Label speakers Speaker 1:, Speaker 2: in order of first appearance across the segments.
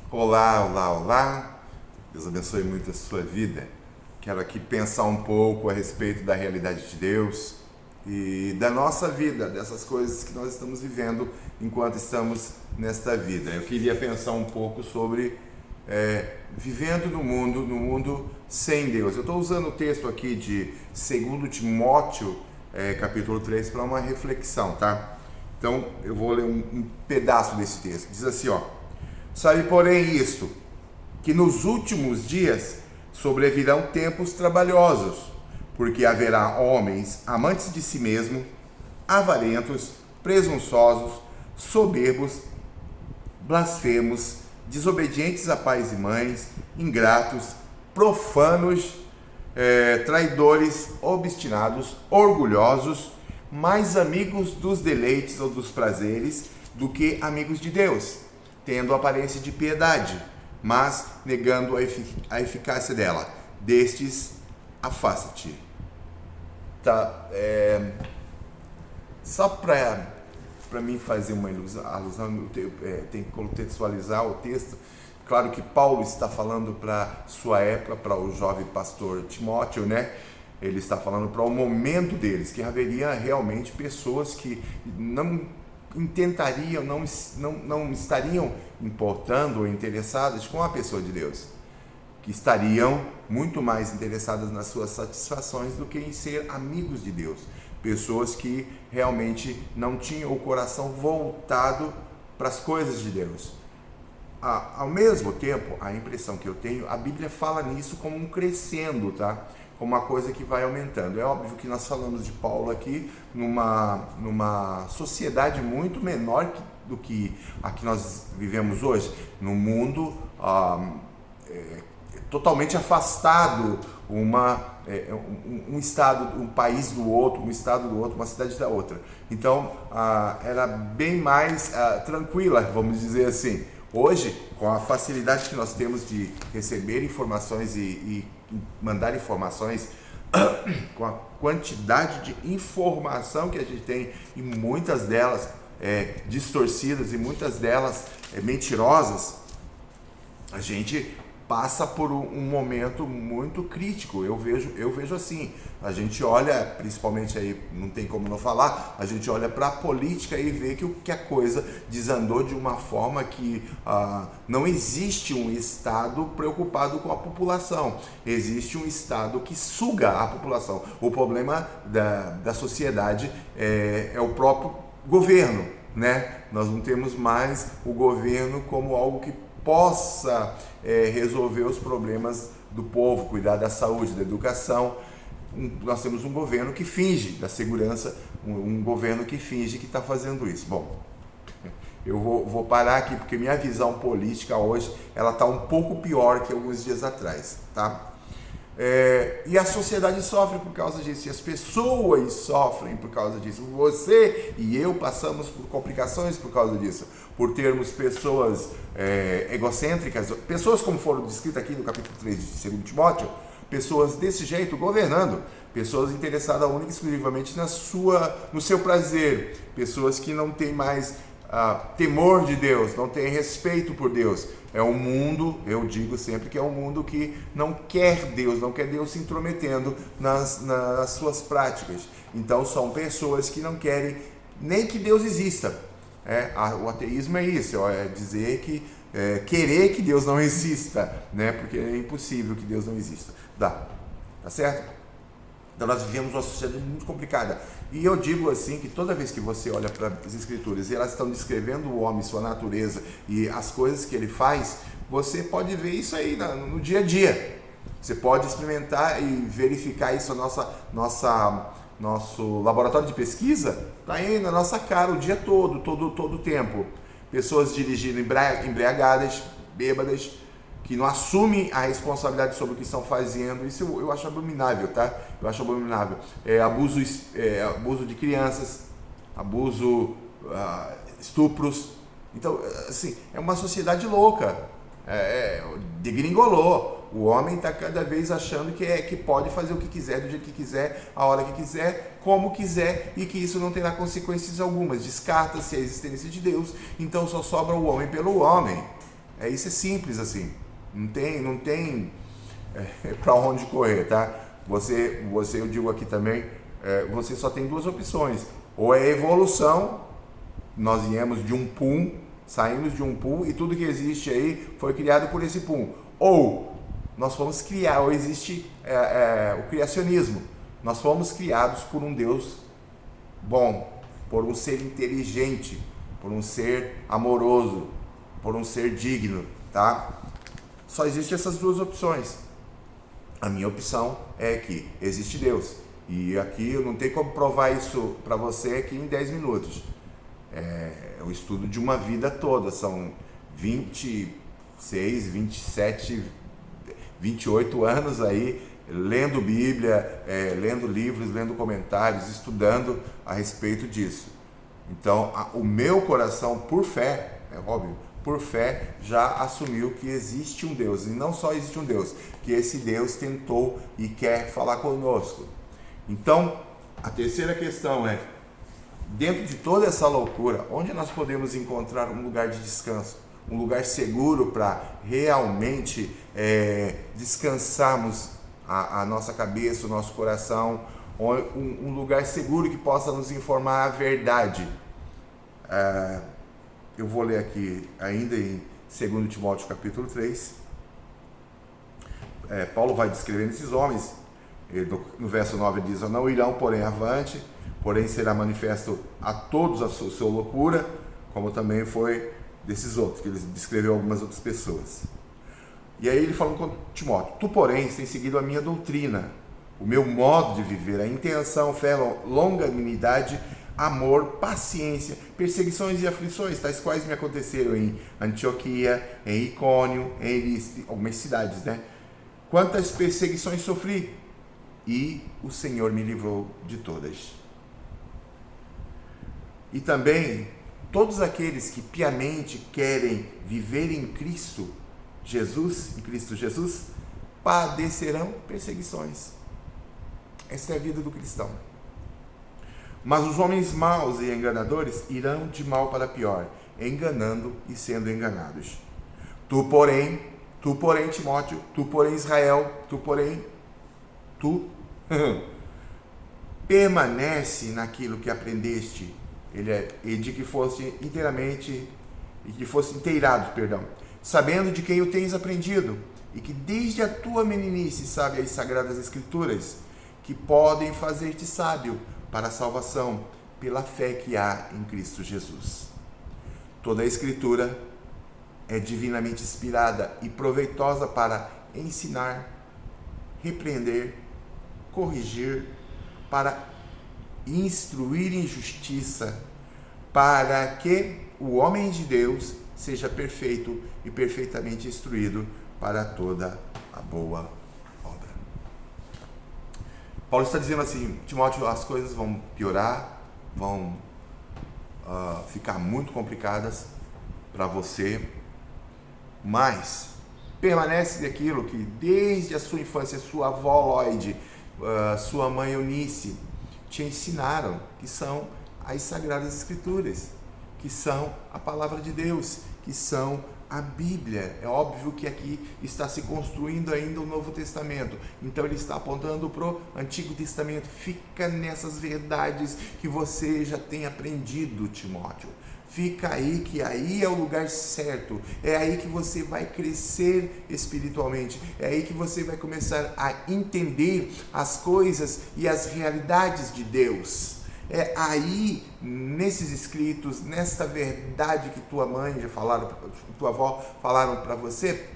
Speaker 1: Olá, olá, olá. Deus abençoe muito a sua vida. Quero aqui pensar um pouco a respeito da realidade de Deus e da nossa vida, dessas coisas que nós estamos vivendo enquanto estamos nesta vida. Eu queria pensar um pouco sobre vivendo no mundo sem Deus. Eu estou usando o texto aqui de 2 Timóteo, capítulo 3, para uma reflexão, tá? Então, eu vou ler um pedaço desse texto. Diz assim, ó: sabe, porém, isto, que nos últimos dias sobrevirão tempos trabalhosos, porque haverá homens amantes de si mesmo, avarentos, presunçosos, soberbos, blasfemos, desobedientes a pais e mães, ingratos, profanos, traidores, obstinados, orgulhosos, mais amigos dos deleites ou dos prazeres do que amigos de Deus, tendo aparência de piedade, mas negando a eficácia dela. Destes, afasta-te. Tá, só para mim fazer uma alusão, eu tenho que contextualizar o texto. Claro que Paulo está falando para sua época, para o jovem pastor Timóteo, né? Ele está falando para o momento deles, que haveria realmente pessoas que não intentariam, não estariam importando ou interessadas com a pessoa de Deus, que estariam muito mais interessadas nas suas satisfações do que em ser amigos de Deus, pessoas que realmente não tinham o coração voltado para as coisas de Deus. Ao mesmo tempo, a impressão que eu tenho, a Bíblia fala nisso como um crescendo, tá? Como uma coisa que vai aumentando. É óbvio que nós falamos de Paulo aqui numa sociedade muito menor do que a que nós vivemos hoje, num mundo totalmente afastado, um estado, um país do outro, um estado do outro, uma cidade da outra. Então, era bem mais tranquila, vamos dizer assim. Hoje, com a facilidade que nós temos de receber informações e mandar informações, com a quantidade de informação que a gente tem, e muitas delas distorcidas e muitas delas mentirosas, a gente passa por um momento muito crítico. Eu vejo assim, a gente olha, principalmente aí, não tem como não falar, a gente olha para a política e vê que a coisa desandou de uma forma que não existe um Estado preocupado com a população, existe um Estado que suga a população. O problema da sociedade é o próprio governo, né? Nós não temos mais o governo como algo que possa resolver os problemas do povo, cuidar da saúde, da educação. Nós temos um governo que finge da segurança, um governo que finge que está fazendo isso. Bom, eu vou parar aqui porque minha visão política hoje ela está um pouco pior que alguns dias atrás, tá? E a sociedade sofre por causa disso, e as pessoas sofrem por causa disso. Você e eu passamos por complicações por causa disso, por termos pessoas egocêntricas, pessoas como foram descritas aqui no capítulo 3 de 2 Timóteo, pessoas desse jeito governando, pessoas interessadas única e exclusivamente no seu prazer, pessoas que não têm mais temor de Deus, não têm respeito por Deus. É um mundo, eu digo sempre que é um mundo que não quer Deus se intrometendo nas suas práticas. Então são pessoas que não querem nem que Deus exista. O ateísmo é isso, é dizer que querer que Deus não exista, né? Porque é impossível que Deus não exista. Tá certo? Então nós vivemos uma sociedade muito complicada. E eu digo assim que toda vez que você olha para as escrituras e elas estão descrevendo o homem, sua natureza e as coisas que ele faz, você pode ver isso aí no dia a dia. Você pode experimentar e verificar isso. Nosso laboratório de pesquisa está aí na nossa cara o dia todo o tempo. Pessoas dirigindo embriagadas, bêbadas, que não assumem a responsabilidade sobre o que estão fazendo. Isso eu acho abominável, tá? Eu acho abominável. Abuso de crianças, estupros. Então, assim, é uma sociedade louca. Degringolou. O homem está cada vez achando que pode fazer o que quiser, do jeito que quiser, a hora que quiser, como quiser, e que isso não terá consequências algumas. Descarta-se a existência de Deus, então só sobra o homem pelo homem. Isso é simples assim. Não tem para onde correr, tá? Eu digo aqui também, você só tem duas opções. Ou é evolução, nós viemos de um pum, saímos de um pum e tudo que existe aí foi criado por esse pum. Ou nós fomos criar, ou existe o criacionismo. Nós fomos criados por um Deus bom, por um ser inteligente, por um ser amoroso, por um ser digno, tá? Só existem essas duas opções. A minha opção é que existe Deus. E aqui eu não tenho como provar isso para você aqui em 10 minutos. É o estudo de uma vida toda, são 26, 27, 28 anos aí, lendo Bíblia, lendo livros, lendo comentários, estudando a respeito disso. Então, o meu coração, por fé, é óbvio, por fé, já assumiu que existe um Deus. E não só existe um Deus, que esse Deus tentou e quer falar conosco. Então, a terceira questão é, dentro de toda essa loucura, onde nós podemos encontrar um lugar de descanso? Um lugar seguro para realmente descansarmos a nossa cabeça, o nosso coração, um lugar seguro que possa nos informar a verdade. Eu vou ler aqui ainda em 2 Timóteo capítulo 3. Paulo vai descrevendo esses homens. No verso 9 ele diz: não irão, porém, avante, porém será manifesto a todos a sua loucura, como também foi desses outros, que ele descreveu algumas outras pessoas. E aí ele falou com Timóteo: tu, porém, tens seguido a minha doutrina, o meu modo de viver, a intenção, fé, longanimidade, amor, paciência, perseguições e aflições, tais quais me aconteceram em Antioquia, em Icônio, em algumas cidades, né? Quantas perseguições sofri, e o Senhor me livrou de todas. E também, todos aqueles que piamente querem viver em Cristo Jesus, padecerão perseguições. Essa é a vida do cristão. Mas os homens maus e enganadores irão de mal para pior, enganando e sendo enganados. Tu, porém, Timóteo, tu, porém, Israel, tu permanece naquilo que aprendeste, e de que fosse inteirado, sabendo de quem o tens aprendido, e que desde a tua meninice sabe as sagradas escrituras, que podem fazer-te sábio para a salvação, pela fé que há em Cristo Jesus. Toda a escritura é divinamente inspirada e proveitosa para ensinar, repreender, corrigir, para instruir em justiça, para que o homem de Deus seja perfeito e perfeitamente instruído para toda a boa obra. Paulo está dizendo assim: Timóteo, as coisas vão piorar, vão ficar muito complicadas para você, mas permanece daquilo que desde a sua infância, sua avó Lloyd, sua mãe Eunice te ensinaram, que são as Sagradas Escrituras, que são a Palavra de Deus, que são a Bíblia. É óbvio que aqui está se construindo ainda o Novo Testamento, então ele está apontando para o Antigo Testamento. Fica nessas verdades que você já tem aprendido, Timóteo. Fica aí, que aí é o lugar certo, é aí que você vai crescer espiritualmente, é aí que você vai começar a entender as coisas e as realidades de Deus. É aí, nesses escritos, nesta verdade que tua mãe já falaram, tua avó falaram para você,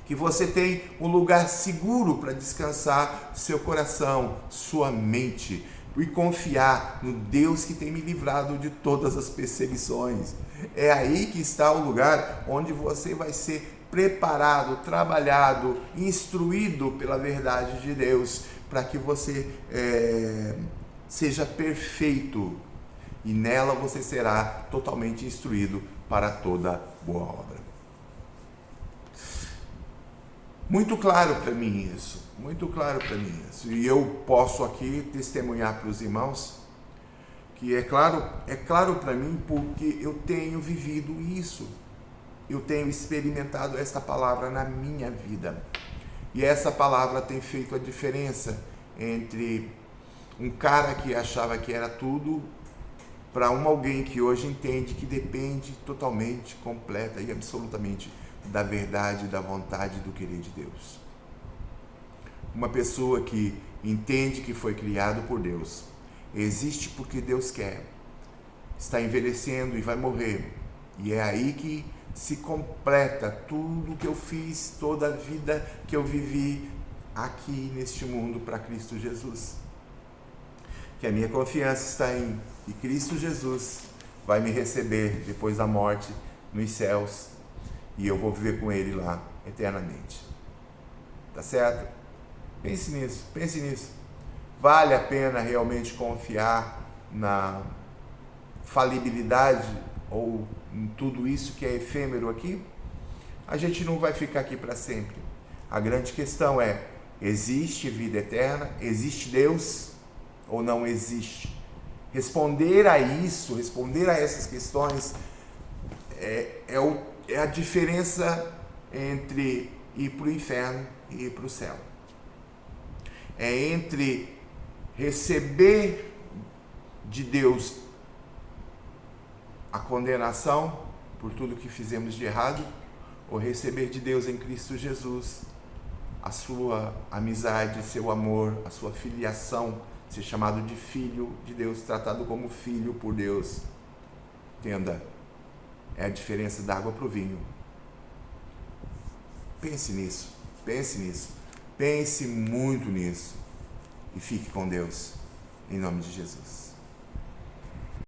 Speaker 1: que você tem um lugar seguro para descansar seu coração, sua mente, e confiar no Deus que tem me livrado de todas as perseguições. É aí que está o lugar onde você vai ser preparado, trabalhado, instruído pela verdade de Deus, para que você seja perfeito, e nela você será totalmente instruído para toda boa obra. Muito claro para mim isso, e eu posso aqui testemunhar para os irmãos que é claro para mim, porque eu tenho vivido isso. eu tenho experimentado esta palavra na minha vida. E essa palavra tem feito a diferença entre um cara que achava que era tudo para alguém que hoje entende que depende totalmente, completa e absolutamente da verdade, da vontade e do querer de Deus. Uma pessoa que entende que foi criado por Deus, existe porque Deus quer, está envelhecendo e vai morrer. E é aí que se completa tudo que eu fiz, toda a vida que eu vivi aqui neste mundo para Cristo Jesus. Que a minha confiança está em que Cristo Jesus vai me receber depois da morte nos céus e eu vou viver com Ele lá eternamente. Tá certo? Pense nisso, pense nisso. Vale a pena realmente confiar na falibilidade ou em tudo isso que é efêmero aqui? A gente não vai ficar aqui para sempre. A grande questão é, existe vida eterna? Existe Deus ou não existe? Responder a isso, responder a essas questões é a diferença entre ir para o inferno e ir para o céu. É entre receber de Deus a condenação por tudo que fizemos de errado, ou receber de Deus em Cristo Jesus a sua amizade, seu amor, a sua filiação, ser chamado de filho de Deus, tratado como filho por Deus. Entenda, é a diferença da água para o vinho. Pense nisso, pense nisso, pense muito nisso e fique com Deus, em nome de Jesus.